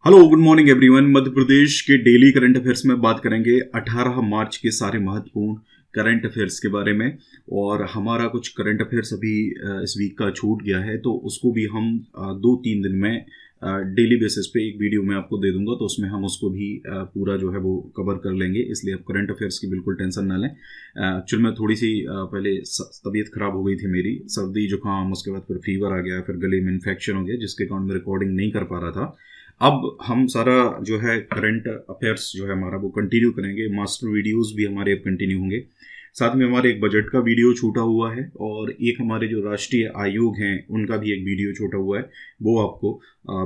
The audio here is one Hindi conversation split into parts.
Hello good morning everyone. Madhya Pradesh के डेली करंट अफेयर्स में बात करेंगे 18 मार्च के सारे महत्वपूर्ण करंट अफेयर्स के बारे में। और हमारा कुछ करंट अफेयर्स अभी इस वीक का छूट गया है, तो उसको भी हम 2-3 दिन में डेली बेसिस पे एक वीडियो में आपको दे दूंगा, तो उसमें हम उसको भी पूरा जो है वो कवर कर लेंगे। इसलिए आप करंट अफेयर्स की बिल्कुल टेंशन ना लें। एक्चुअल में थोड़ी सी पहले तबीयत खराब हो गई थी मेरी, सर्दी जुकाम, उसके बाद फिर फीवर आ गया, फिर गले में इन्फेक्शन हो गया, जिसके कारण मैं रिकॉर्डिंग नहीं कर पा रहा था। अब हम सारा जो है करंट अफेयर्स जो है हमारा वो कंटिन्यू करेंगे। मास्टर वीडियोस भी हमारे अब कंटिन्यू होंगे। साथ में हमारे एक बजट का वीडियो छूटा हुआ है, और एक हमारे जो राष्ट्रीय आयोग हैं उनका भी एक वीडियो छूटा हुआ है। वो आपको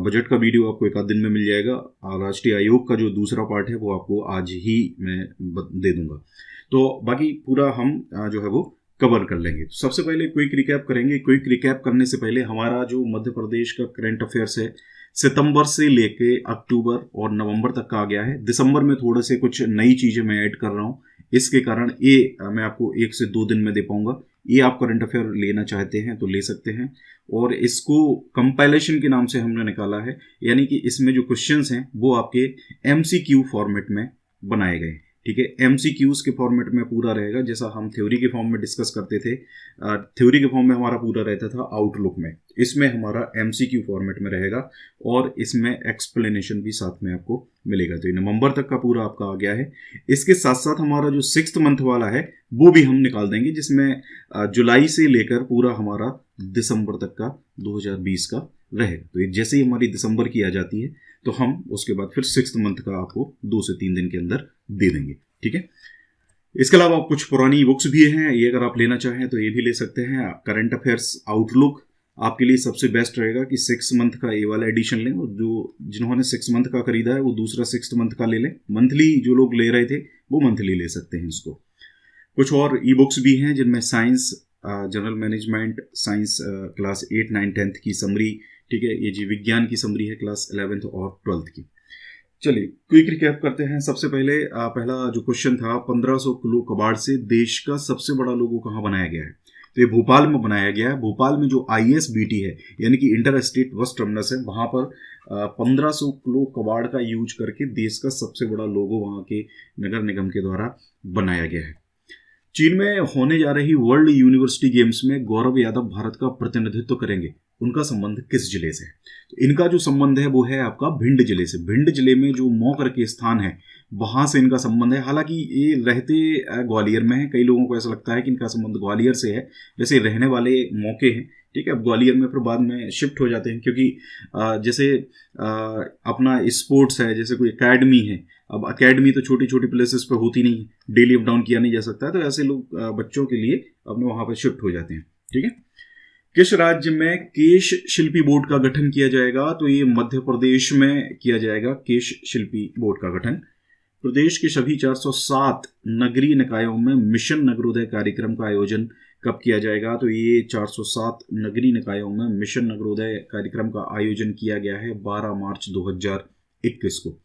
बजट का वीडियो आपको एक आध दिन में मिल जाएगा। राष्ट्रीय आयोग का जो दूसरा पार्ट है वो आपको आज ही मैं दे दूंगा। तो बाकी पूरा हम जो है वो कवर कर लेंगे। तो सबसे पहले क्विक रिकैप करेंगे। क्विक रिकैप करने से पहले हमारा जो मध्य प्रदेश का करंट अफेयर्स है सितंबर से लेके अक्टूबर और नवंबर तक का आ गया है। दिसंबर में थोड़े से कुछ नई चीजें मैं ऐड कर रहा हूँ, इसके कारण ये मैं आपको 1 से 2 दिन में दे पाऊंगा। ये आप करंट अफेयर लेना चाहते हैं तो ले सकते हैं। और इसको कंपाइलेशन के नाम से हमने निकाला है, यानी कि इसमें जो क्वेश्चंस हैं वो आपके एमसीक्यू फॉर्मेट में बनाए गए। ठीक है, एमसीक्यूज के फॉर्मेट में पूरा रहेगा, जैसा हम थ्योरी के फॉर्म में डिस्कस करते थे। थ्योरी के फॉर्म में हमारा पूरा रहता था आउटलुक में, इसमें हमारा एमसीक्यू फॉर्मेट में रहेगा, और इसमें एक्सप्लेनेशन भी साथ में आपको मिलेगा। तो ये नवंबर तक का पूरा आपका आ गया है। इसके साथ साथ हमारा जो 6th मंथ वाला है वो भी हम निकाल देंगे, जिसमें जुलाई से लेकर पूरा हमारा दिसंबर तक का 2020 का रहेगा। तो ये जैसे ही हमारी दिसंबर की आ जाती है तो हम उसके बाद फिर 6th मंथ का आपको 2 से 3 दिन के अंदर दे देंगे। ठीक है, इसके अलावा कुछ पुरानी बुक्स भी हैं, ये अगर आप लेना चाहें तो ये भी ले सकते हैं। करंट अफेयर्स आउटलुक आपके लिए सबसे बेस्ट रहेगा कि 6 मंथ का ये वाला एडिशन लें, और जो जिन्होंने 6 मंथ का खरीदा है वो दूसरा 6th मंथ का ले लें। मंथली जो लोग ले रहे थे वो मंथली ले सकते हैं इसको। कुछ और ई बुक्स भी हैं जिनमें science, general management science class 8, 9, 10th की समरी, ठीक है, ये जी विज्ञान की समरी है क्लास 11th और 12th की। चलिए क्विक रिकैप करते हैं। सबसे पहले पहला जो क्वेश्चन था, 1500 किलो कबाड़ से देश का सबसे बड़ा लोगो कहाँ बनाया गया है? तो ये भोपाल में बनाया गया है। भोपाल में जो ISBT है, यानी कि इंटर स्टेट बस टर्मिनस है, वहां पर 1500 किलो कबाड़ का यूज करके देश का सबसे बड़ा लोगो वहां के नगर निगम के द्वारा बनाया गया है। चीन में होने जा रही वर्ल्ड यूनिवर्सिटी गेम्स में गौरव यादव भारत का प्रतिनिधित्व करेंगे। उनका संबंध किस जिले से है? तो इनका जो संबंध है वो है आपका भिंड जिले से। भिंड जिले में जो मौ करके स्थान है वहां से इनका संबंध है। हालांकि ये रहते ग्वालियर में है, कई लोगों को ऐसा लगता है कि इनका संबंध ग्वालियर से है, वैसे रहने वाले मौके हैं। ठीक है, अब ग्वालियर में फिर बाद में शिफ्ट हो जाते हैं, क्योंकि जैसे अपना स्पोर्ट्स है, जैसे कोई एकेडमी है। अब एकेडमी तो छोटी छोटी प्लेसेस पे होती नहीं, डेली अप डाउन किया नहीं जा सकता, तो ऐसे लोग बच्चों के लिए अपने वहां पर शिफ्ट हो जाते हैं। ठीक है, किस राज्य में केश शिल्पी बोर्ड का गठन किया जाएगा? तो ये मध्य प्रदेश में किया जाएगा केश शिल्पी बोर्ड का गठन। प्रदेश के सभी 407 नगरीय निकायों में मिशन नगरोदय कार्यक्रम का आयोजन कब किया जाएगा? तो ये 407 नगरीय निकायों में मिशन नगरोदय कार्यक्रम का आयोजन किया गया है 12 मार्च 2021 को।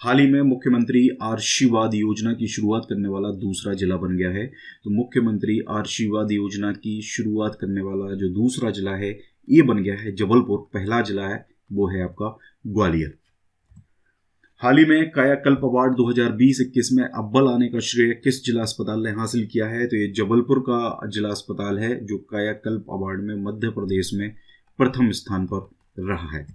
हाल ही में मुख्यमंत्री आशीर्वाद योजना की शुरुआत करने वाला दूसरा जिला बन गया है। तो मुख्यमंत्री आशीर्वाद योजना की शुरुआत करने वाला जो दूसरा जिला है ये बन गया है जबलपुर। पहला जिला है वो है आपका ग्वालियर। हाल ही में कायाकल्प अवार्ड 2020-21 में अव्वल आने का श्रेय किस जिला अस्पताल ने हासिल किया है? तो ये जबलपुर का जिला अस्पताल है जो कायाकल्प अवार्ड में मध्य प्रदेश में प्रथम स्थान पर रहा है।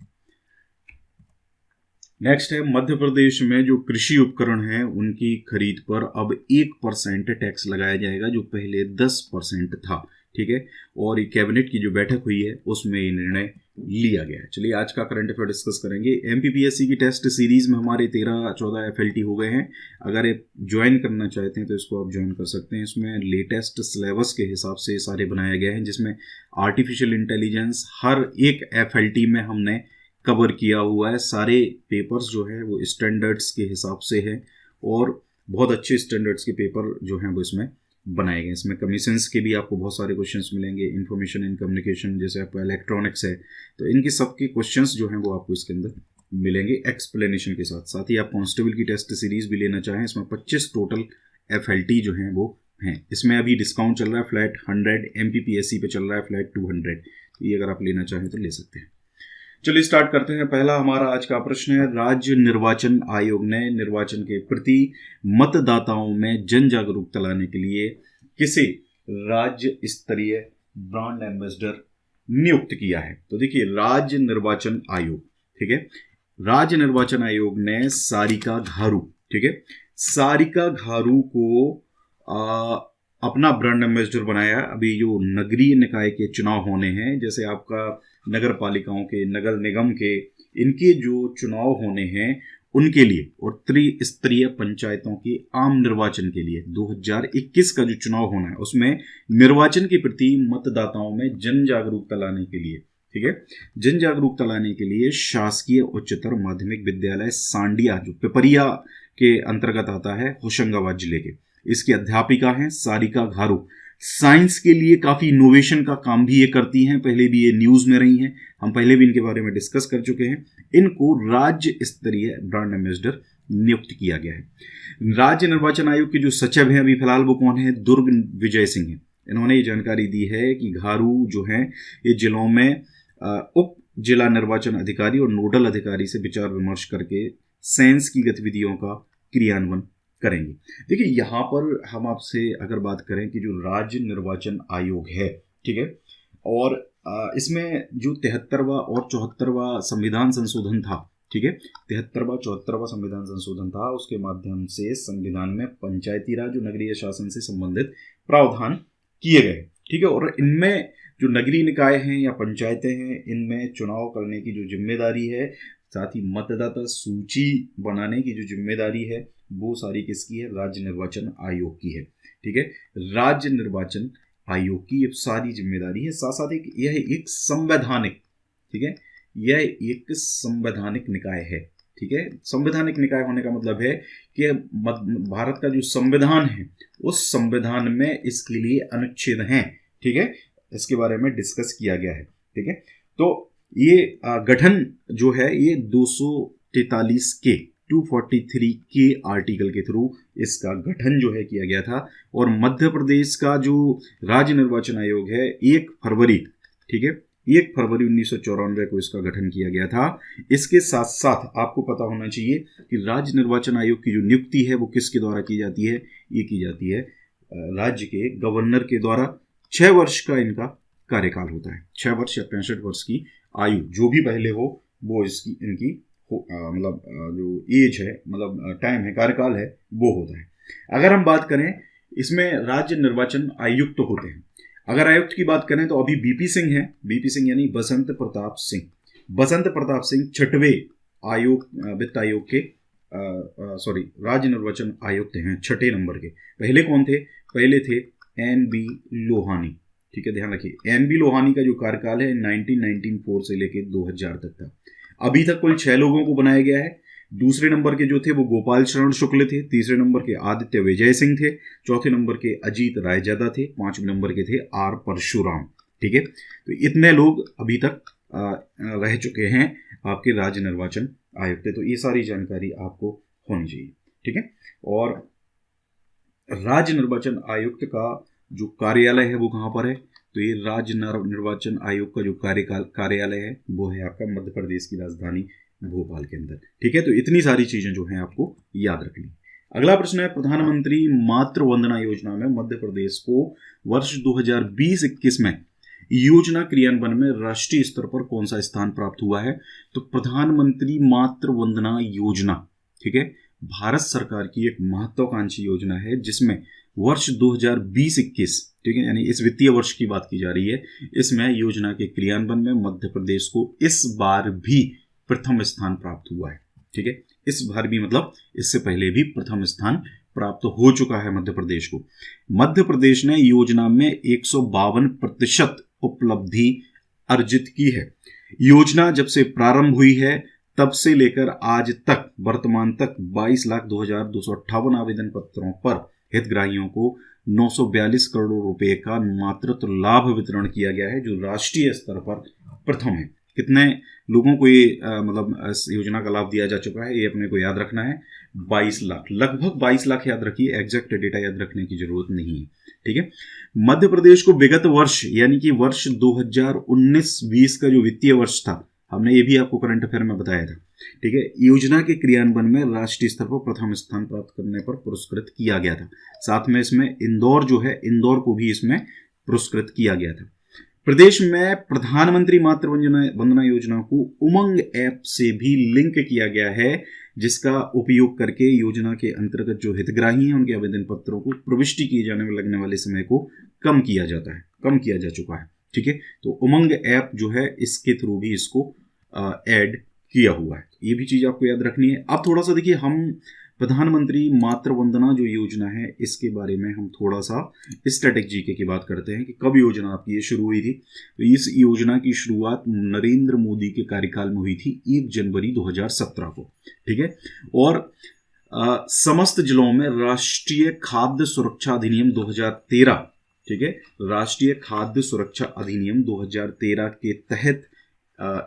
नेक्स्ट है, मध्य प्रदेश में जो कृषि उपकरण हैं उनकी खरीद पर अब 1% टैक्स लगाया जाएगा, जो पहले 10% था। ठीक है, और ये कैबिनेट की जो बैठक हुई है उसमें ये निर्णय लिया गया है। चलिए आज का करंट अफेयर डिस्कस करेंगे। MPPSC की टेस्ट सीरीज में हमारे 13-14 FLT हो गए हैं। अगर आप ज्वाइन करना चाहते हैं तो इसको आप ज्वाइन कर सकते हैं। इसमें लेटेस्ट सिलेबस के हिसाब से सारे बनाए गए हैं, जिसमें आर्टिफिशियल इंटेलिजेंस हर एक FLT में हमने कवर किया हुआ है। सारे पेपर्स जो है वो स्टैंडर्ड्स के हिसाब से है, और बहुत अच्छे स्टैंडर्ड्स के पेपर जो हैं वो इसमें बनाए गए। इसमें कमीशंस के भी आपको बहुत सारे क्वेश्चंस मिलेंगे। इंफॉर्मेशन एंड कम्युनिकेशन, जैसे आपका इलेक्ट्रॉनिक्स है, तो इनके सबके क्वेश्चंस जो हैं वो आपको इसके अंदर मिलेंगे एक्सप्लेनेशन के साथ। साथ ही आप कांस्टेबल की टेस्ट सीरीज भी लेना चाहें, इसमें 25 टोटल FLT जो हैं वो हैं। इसमें अभी डिस्काउंट चल रहा है फ्लैट 100, MPPSC पे चल रहा है फ्लैट 200। तो ये अगर आप लेना चाहें तो ले सकते हैं। चलिए स्टार्ट करते हैं। पहला हमारा आज का प्रश्न है, राज्य निर्वाचन आयोग ने निर्वाचन के प्रति मतदाताओं में जन जागरूकता लाने के लिए किसे राज्य स्तरीय ब्रांड एम्बेसडर नियुक्त किया है? तो देखिए, राज्य निर्वाचन आयोग, ठीक है, राज्य निर्वाचन आयोग ने सारिका घारू, ठीक है, सारिका घारू को अपना ब्रांड एम्बेसडर बनाया। अभी जो नगरीय निकाय के चुनाव होने हैं, जैसे आपका नगर पालिकाओं के, नगर निगम के, इनके जो चुनाव होने हैं उनके लिए, और त्रिस्तरीय पंचायतों के आम निर्वाचन के लिए 2021 का जो चुनाव होना है, उसमें निर्वाचन के प्रति मतदाताओं में जन जागरूकता लाने के लिए, ठीक है, जन जागरूकता लाने के लिए शासकीय उच्चतर माध्यमिक विद्यालय सांडिया, जो पिपरिया के अंतर्गत आता है, होशंगाबाद जिले के, इसकी अध्यापिका हैं सारिका घारू। साइंस के लिए काफ़ी इनोवेशन का काम भी ये करती हैं, पहले भी ये न्यूज़ में रही हैं, हम पहले भी इनके बारे में डिस्कस कर चुके हैं। इनको राज्य स्तरीय ब्रांड एम्बेसडर नियुक्त किया गया है। राज्य निर्वाचन आयोग के जो सचिव हैं अभी फिलहाल वो कौन है? दुर्ग विजय सिंह हैं। इन्होंने ये जानकारी दी है कि घारू जो हैं ये जिलों में उप जिला निर्वाचन अधिकारी और नोडल अधिकारी से विचार विमर्श करके सेंस की गतिविधियों का क्रियान्वयन करेंगे। देखिए, यहाँ पर हम आपसे अगर बात करें कि जो राज्य निर्वाचन आयोग है, ठीक है, और इसमें जो 73वां और 74वां संविधान संशोधन था, ठीक है, 73वां 74वां संविधान संशोधन था, उसके माध्यम से संविधान में पंचायती राज और नगरीय शासन से संबंधित प्रावधान किए गए, ठीक है, और इनमें जो नगरीय निकाय हैं या पंचायतें हैं, इनमें चुनाव करने की जो जिम्मेदारी है, साथ ही मतदाता सूची बनाने की जो जिम्मेदारी है, वो सारी किसकी है? राज्य निर्वाचन आयोग की है, ठीक है, राज्य निर्वाचन आयोग की ये सारी जिम्मेदारी है। साथ साथ यह एक संवैधानिक, ठीक है, यह एक संवैधानिक निकाय है, ठीक है। संवैधानिक निकाय होने का मतलब है कि भारत का जो संविधान है उस संविधान में इसके लिए अनुच्छेद हैं, ठीक है, इसके बारे में डिस्कस किया गया है, ठीक है। तो ये गठन जो है ये 243 के 243 के आर्टिकल के थ्रू इसका गठन जो है किया गया था। और मध्य प्रदेश का जो राज्य निर्वाचन आयोग है 1 फरवरी, ठीक है, 1 फरवरी 1994 को इसका गठन किया गया था। इसके साथ साथ आपको पता होना चाहिए कि राज्य निर्वाचन आयोग की जो नियुक्ति है वो किसके द्वारा की जाती है? ये की जाती है राज्य के गवर्नर के द्वारा। 6 वर्ष का इनका कार्यकाल होता है, 6 वर्ष या 65 वर्ष की आयु, जो भी पहले हो वो इसकी इनकी मतलब जो एज है, मतलब टाइम है, कार्यकाल है, वो होता है। अगर हम बात करें इसमें राज्य निर्वाचन आयुक्त तो होते हैं। अगर आयुक्त की बात करें तो अभी बीपी सिंह है, बीपी सिंह यानी बसंत प्रताप सिंह, बसंत प्रताप सिंह 6वें आयोग, वित्त आयोग के राज्य निर्वाचन आयुक्त हैं, 6 नंबर के। पहले कौन थे? पहले थे NB लोहानी, ठीक है, ध्यान रखिए। NB लोहानी का जो कार्यकाल है 1994 से लेके 2000 तक था। अभी तक कुल 6 लोगों को बनाया गया है। दूसरे नंबर के जो थे वो गोपाल शरण शुक्ल थे, तीसरे नंबर के आदित्य विजय सिंह थे, चौथे नंबर के अजीत रायजादा थे, 5वें नंबर के थे R परशुराम, ठीक है। तो इतने लोग अभी तक रह चुके हैं आपके राज्य निर्वाचन आयुक्त। तो ये सारी जानकारी आपको होनी चाहिए, ठीक है। और राज्य निर्वाचन आयुक्त का जो कार्यालय है वो कहाँ पर है? तो ये राज्य निर्वाचन आयोग का जो कार्यालय है वो है आपका मध्य प्रदेश की राजधानी भोपाल के अंदर, ठीक है। तो इतनी सारी चीजें जो हैं आपको याद रखनी। अगला प्रश्न है, प्रधानमंत्री मातृ वंदना योजना में मध्य प्रदेश को वर्ष 2020-21 में योजना क्रियान्वयन में राष्ट्रीय स्तर पर कौन सा स्थान प्राप्त हुआ है? तो प्रधानमंत्री मातृ वंदना योजना, ठीक है, भारत सरकार की एक महत्वाकांक्षी योजना है जिसमें वर्ष 2020-21, ठीक है, यानी इस वित्तीय वर्ष की बात की जा रही है। इसमें योजना के क्रियान्वयन में मध्य प्रदेश को इस बार भी प्रथम स्थान प्राप्त हुआ है, ठीक है। इस बार भी मतलब इससे पहले भी प्रथम स्थान प्राप्त हो चुका है मध्य प्रदेश को। मध्य प्रदेश ने योजना में 152% उपलब्धि अर्जित की है। योजना जब से प्रारंभ हुई है तब से लेकर आज तक वर्तमान तक 22,02,258 आवेदन पत्रों पर हितग्राहियों को 942 करोड़ रुपए का मातृत्व लाभ वितरण किया गया है, जो राष्ट्रीय स्तर पर प्रथम है। कितने लोगों को ये मतलब इस योजना का लाभ दिया जा चुका है, ये अपने को याद रखना है। 22 लाख, लगभग 22 लाख याद रखिए, एग्जैक्ट डेटा याद रखने की जरूरत नहीं है, ठीक है। मध्य प्रदेश को विगत वर्ष यानी कि वर्ष 2019-20 का जो वित्तीय वर्ष था, हमने ये भी आपको करंट अफेयर में बताया था। ठीक है, योजना के क्रियान्वयन में राष्ट्रीय स्तर पर प्रथम स्थान प्राप्त करने पर पुरस्कृत किया गया था। साथ में इसमें इंदौर जो है, इंदौर को भी इसमें पुरस्कृत किया गया था। प्रदेश में प्रधानमंत्री मातृ वंदना योजना को उमंग ऐप से भी लिंक किया गया है, जिसका उपयोग करके योजना के अंतर्गत जो हितग्राही हैं उनके आवेदन पत्रों को प्रविष्टि किए जाने में लगने वाले समय को कम किया जा चुका है। ठीक है, तो उमंग ऐप जो है इसके थ्रू भी इसको ऐड किया हुआ है। ये भी चीज आपको याद रखनी है। अब थोड़ा सा देखिए, हम प्रधानमंत्री मातृ वंदना जो योजना है इसके बारे में हम थोड़ा सा स्टैटिक जीके की बात करते हैं कि कब योजना आपकी ये शुरू हुई थी। तो इस योजना की शुरुआत नरेंद्र मोदी के कार्यकाल में हुई थी 1 जनवरी 2017 को। ठीक है, और समस्त जिलों में राष्ट्रीय खाद्य सुरक्षा अधिनियम 2013, ठीक है, राष्ट्रीय खाद्य सुरक्षा अधिनियम 2013 के तहत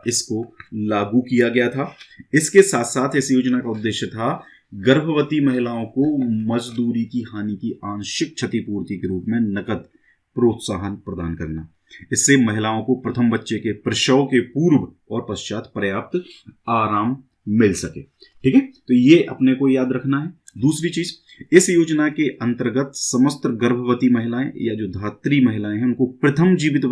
इसको लागू किया गया था। इसके साथ साथ इस योजना का उद्देश्य था गर्भवती महिलाओं को मजदूरी की हानि की आंशिक क्षतिपूर्ति के रूप में नकद प्रोत्साहन प्रदान करना। इससे महिलाओं को प्रथम बच्चे के प्रसव के पूर्व और पश्चात पर्याप्त आराम मिल सके। ठीक है, तो ये अपने को याद रखना है। दूसरी चीज, इस योजना के अंतर्गत समस्त गर्भवती महिलाएं या जो धात्री महिलाएं हैं उनको प्रथम जीवित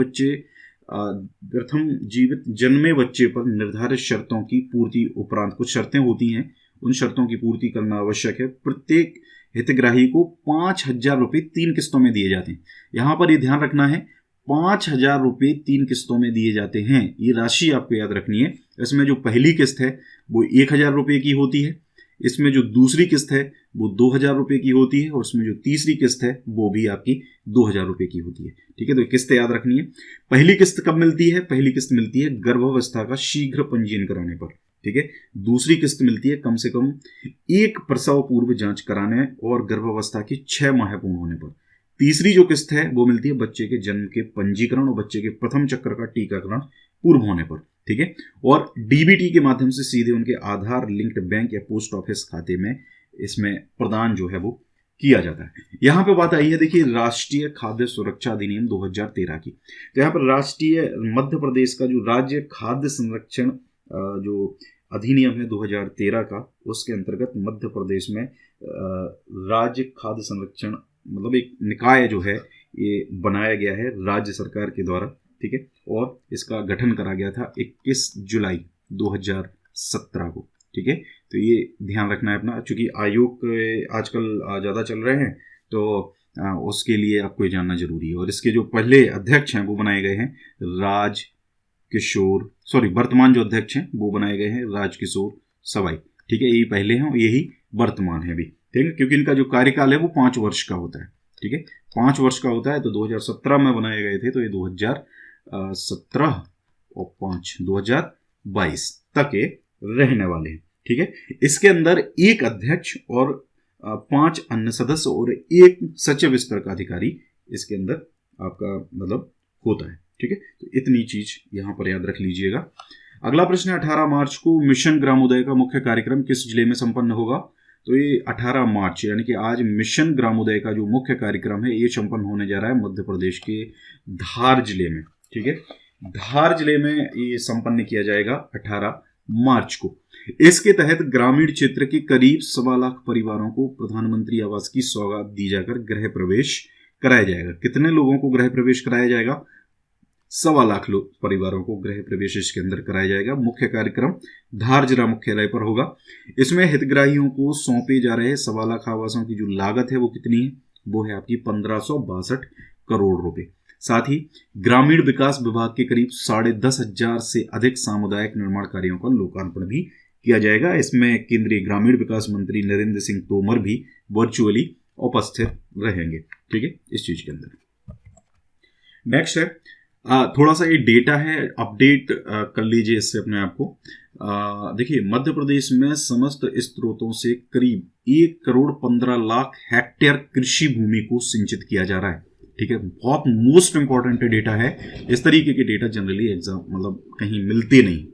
जन्मे बच्चे पर निर्धारित शर्तों की पूर्ति उपरांत कुछ शर्तें होती हैं, उन शर्तों की पूर्ति करना आवश्यक है। प्रत्येक हितग्राही को 5,000 रुपये 3 किस्तों में दिए जाते हैं। यहां पर ये ध्यान रखना है, 5,000 रुपये 3 किस्तों में दिए जाते हैं। ये राशि आपको याद रखनी है। इसमें जो पहली किस्त है वो 1,000 रुपये की होती है, इसमें जो दूसरी किस्त है वो 2,000 रुपये की होती है, और इसमें जो तीसरी किस्त है वो भी आपकी 2,000 रुपये की होती है। ठीक है, तो किस्तें याद रखनी है। पहली किस्त कब मिलती है? पहली किस्त मिलती है गर्भावस्था का शीघ्र पंजीयन कराने पर। ठीक है, दूसरी किस्त मिलती है कम से कम एक प्रसव पूर्व जांच कराने और गर्भावस्था की 6 माह पूर्ण होने पर। तीसरी जो किस्त है वो मिलती है बच्चे के जन्म के पंजीकरण और बच्चे के प्रथम चक्र का टीकाकरण पूर्व होने पर। ठीक है, और डीबीटी के माध्यम से सीधे उनके आधार लिंक्ड बैंक या पोस्ट ऑफिस खाते में इसमें प्रदान जो है वो किया जाता है। यहां पे बात आई है, देखिए, राष्ट्रीय खाद्य सुरक्षा अधिनियम 2013 की। तो यहाँ पर राष्ट्रीय मध्य प्रदेश का जो राज्य खाद्य संरक्षण जो अधिनियम है 2013 का, उसके अंतर्गत मध्य प्रदेश में राज्य खाद्य संरक्षण मतलब एक निकाय जो है ये बनाया गया है राज्य सरकार के द्वारा। ठीक है, और इसका गठन करा गया था 21 जुलाई 2017 को। ठीक है, तो ये ध्यान रखना है अपना, चूंकि आयोग आजकल ज़्यादा चल रहे हैं तो उसके लिए आपको ये जानना जरूरी है। और इसके जो पहले अध्यक्ष हैं वो बनाए गए हैं वर्तमान जो अध्यक्ष हैं वो बनाए गए हैं राजकिशोर सवाई। ठीक है, यही पहले हैं और यही वर्तमान है भी। ठीक है, क्योंकि इनका जो कार्यकाल है वो 5 वर्ष का होता है। ठीक है, 5 वर्ष का होता है। तो 2017 में बनाए गए थे, तो ये 2017 और 5 2022 तक ये रहने वाले हैं। ठीक है, इसके अंदर एक अध्यक्ष और 5 अन्य सदस्य और 1 सचिव स्तर का अधिकारी इसके अंदर आपका मतलब होता है। ठीक है, तो इतनी चीज यहां पर याद रख लीजिएगा। अगला प्रश्न है, 18 मार्च को मिशन ग्रामोदय का मुख्य कार्यक्रम किस जिले में संपन्न होगा? तो ये 18 मार्च यानी कि आज मिशन ग्रामोदय का जो मुख्य कार्यक्रम है ये संपन्न होने जा रहा है मध्य प्रदेश के धार जिले में। ठीक है, धार जिले में ये संपन्न किया जाएगा 18 मार्च को। इसके तहत ग्रामीण क्षेत्र के करीब 1.25 लाख परिवारों को प्रधानमंत्री आवास की सौगात दी जाकर गृह प्रवेश कराया जाएगा। कितने लोगों को गृह प्रवेश कराया जाएगा? 1.25 लाख परिवारों को गृह प्रवेश इसके अंदर कराया जाएगा। मुख्य कार्यक्रम धार जिला मुख्यालय पर होगा। इसमें हितग्राहियों को सौंपे जा रहे 1.25 लाख आवासों की जो लागत है वो कितनी है? वो है आपकी 1562 करोड़ रुपए। साथ ही ग्रामीण विकास विभाग के करीब 10,500 से अधिक सामुदायिक निर्माण कार्यों का लोकार्पण भी किया जाएगा। इसमें केंद्रीय ग्रामीण विकास मंत्री नरेंद्र सिंह तोमर भी वर्चुअली उपस्थित रहेंगे। ठीक है, इस चीज के अंदर। नेक्स्ट है, थोड़ा सा ये डेटा है, अपडेट कर लीजिए इससे अपने आप को। देखिए, मध्य प्रदेश में समस्त स्रोतों से करीब 1,15,00,000 हेक्टेयर कृषि भूमि को सिंचित किया जा रहा है। ठीक है, बहुत मोस्ट इंपॉर्टेंट डेटा है। इस तरीके के डेटा जनरली एग्जाम मतलब कहीं मिलते नहीं।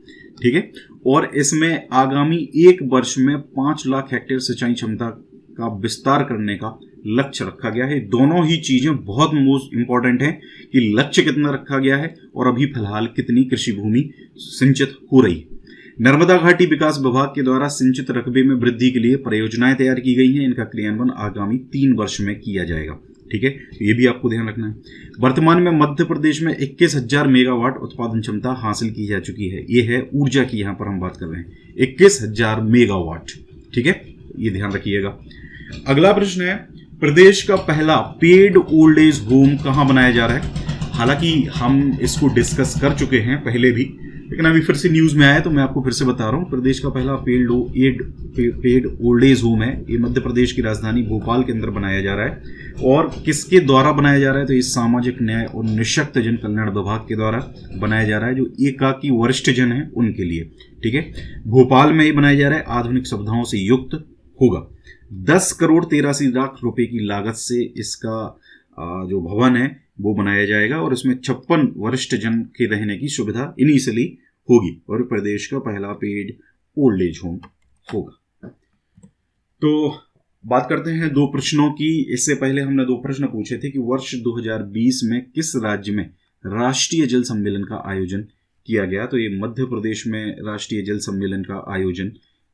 ठीक है, और इसमें आगामी 1 वर्ष में 5 लाख हेक्टेयर सिंचाई क्षमता का विस्तार करने का लक्ष्य रखा गया है। दोनों ही चीजें बहुत मोस्ट इंपॉर्टेंट हैं कि लक्ष्य कितना रखा गया है और अभी फिलहाल कितनी कृषि भूमि सिंचित हो रही है। नर्मदा घाटी विकास विभाग के द्वारा सिंचित रकबे में वृद्धि के लिए परियोजनाएं तैयार की गई हैं। इनका क्रियान्वयन आगामी 3 वर्ष में किया जाएगा। ठीक है, ये भी आपको ध्यान रखना है। वर्तमान में मध्य प्रदेश में 21,000 मेगावाट उत्पादन क्षमता हासिल की जा चुकी है। ये है ऊर्जा की, यहां पर हम बात कर रहे हैं 21,000 मेगावाट। ठीक है, ये ध्यान रखिएगा। अगला प्रश्न है, प्रदेश का पहला पेड ओल्ड एज होम कहां बनाया जा रहा है? हालांकि हम इसको डिस्कस कर चुके हैं पहले भी, लेकिन अभी फिर से न्यूज में आया तो मैं आपको फिर से बता रहा हूं। प्रदेश का पहला पेड ओल्ड एज होम है, ये मध्य प्रदेश की राजधानी भोपाल के अंदर बनाया जा रहा है। और किसके द्वारा बनाया जा रहा है? तो ये सामाजिक न्याय और निःशक्त जन कल्याण विभाग के द्वारा बनाया जा रहा है, जो एकाकी वरिष्ठ जन है उनके लिए। ठीक है, भोपाल में ये बनाया जा रहा है, आधुनिक सुविधाओं से युक्त होगा। 10 करोड़ 83 लाख रुपए की लागत से इसका जो भवन है वो बनाया जाएगा और इसमें 56 वरिष्ठ जन के रहने की सुविधा इनिशियली होगी और प्रदेश का पहला पेड ओल्ड एज होम होगा। तो बात करते हैं 2 प्रश्नों की। इससे पहले हमने 2 प्रश्न पूछे थे कि वर्ष 2020 में किस राज्य में राष्ट्रीय जल सम्मेलन का आयोजन किया गया? तो ये मध्य प्रदेश में राष्ट्रीय जल सम्मेलन का आयोजन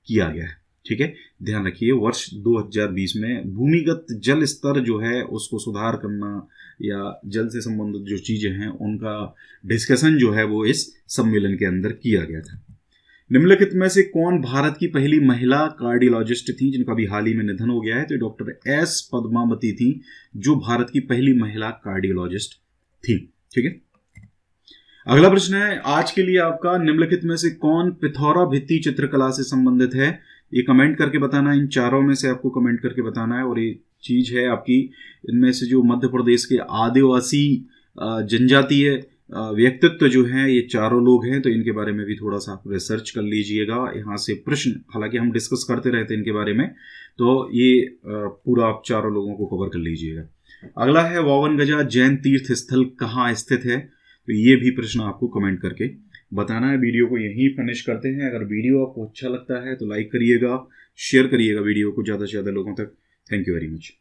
किया गया है। ठीक है, ध्यान रखिए, वर्ष 2020 में भूमिगत जल स्तर जो है उसको सुधार करना या जल से संबंधित जो चीजें हैं उनका डिस्कशन जो है वो इस सम्मेलन के अंदर किया गया था। निम्नलिखित में से कौन भारत की पहली महिला कार्डियोलॉजिस्ट थी जिनका भी हाल ही में निधन हो गया है? तो डॉक्टर एस पद्मावती थी, जो भारत की पहली महिला कार्डियोलॉजिस्ट थी। ठीक है, अगला प्रश्न है आज के लिए आपका, निम्नलिखित में से कौन पिथौरा भित्ति चित्रकला से संबंधित है? ये कमेंट करके बताना, इन चारों में से आपको कमेंट करके बताना है। और ये चीज है आपकी, इनमें से जो मध्य प्रदेश के आदिवासी जनजातीय व्यक्तित्व जो हैं ये चारों लोग हैं, तो इनके बारे में भी थोड़ा सा आप रिसर्च कर लीजिएगा। यहाँ से प्रश्न, हालांकि हम डिस्कस करते रहते हैं इनके बारे में, तो ये पूरा आप चारों लोगों को कवर कर लीजिएगा। अगला है, 52 गजा जैन तीर्थ स्थल कहाँ स्थित है? तो ये भी प्रश्न आपको कमेंट करके बताना है। वीडियो को यहीं फिनिश करते हैं। अगर वीडियो आपको अच्छा लगता है तो लाइक करिएगा, शेयर करिएगा वीडियो को ज़्यादा से ज़्यादा लोगों तक। Thank you very much.